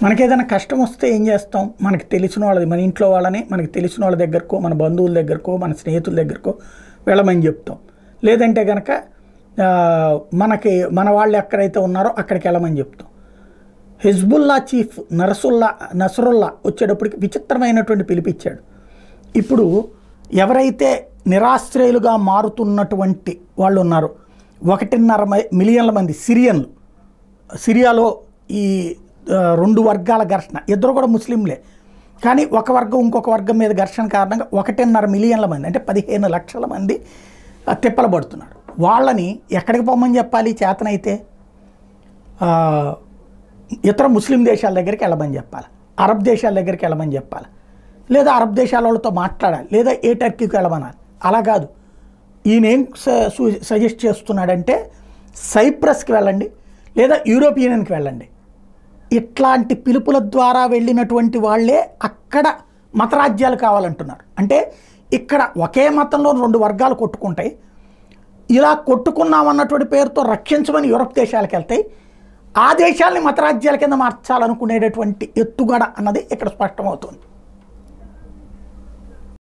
మనకేదైనా కష్టం వస్తే ఏం చేస్తాం? మనకి తెలిసిన వాళ్ళది, మన ఇంట్లో వాళ్ళని, మనకి తెలిసిన వాళ్ళ దగ్గరకో, మన బంధువుల దగ్గరకో, మన స్నేహితుల దగ్గరకో వెళ్ళమని చెప్తాం. లేదంటే కనుక మనకి మన వాళ్ళు ఎక్కడైతే ఉన్నారో అక్కడికి వెళ్ళమని చెప్తాం. హిజ్బుల్లా చీఫ్ నసరుల్లా వచ్చేటప్పటికి విచిత్రమైనటువంటి పిలిపిచ్చాడు. ఇప్పుడు ఎవరైతే నిరాశ్రయులుగా మారుతున్నటువంటి వాళ్ళు ఉన్నారో 1.5 మిలియన్ల మంది సిరియన్లు, సిరియాలో ఈ 2 వర్గాల ఘర్షణ, ఇద్దరు కూడా ముస్లింలే కానీ ఒక వర్గం ఇంకొక వర్గం మీద ఘర్షణ కారణంగా 1.5 మిలియన్ల మంది అంటే 15 లక్షల మంది తిప్పలు పడుతున్నారు. వాళ్ళని ఎక్కడికి పోమని చెప్పాలి? చేతనైతే ఇతర ముస్లిం దేశాల దగ్గరికి వెళ్ళమని చెప్పాలి, అరబ్ దేశాల దగ్గరికి వెళ్ళమని చెప్పాలి, లేదా అరబ్ దేశాల వాళ్ళతో మాట్లాడాలి, లేదా ఏ టర్కీకి వెళ్ళమనాలి. అలా కాదు. ఈయన ఏం సజెస్ట్ చేస్తున్నాడంటే సైప్రస్కి వెళ్ళండి, లేదా యూరోపియన్ యూనియన్కి వెళ్ళండి. ఇట్లాంటి పిలుపుల ద్వారా వెళ్ళినటువంటి వాళ్ళే అక్కడ మతరాజ్యాలు కావాలంటున్నారు. అంటే ఇక్కడ ఒకే మతంలో 2 వర్గాలు కొట్టుకుంటాయి. ఇలా కొట్టుకున్నామన్నటువంటి పేరుతో రక్షించమని యూరప్ దేశాలకు వెళ్తాయి. ఆ దేశాలని మతరాజ్యాల కింద మార్చాలనుకునేటటువంటి ఎత్తుగడ అన్నది ఇక్కడ స్పష్టమవుతుంది.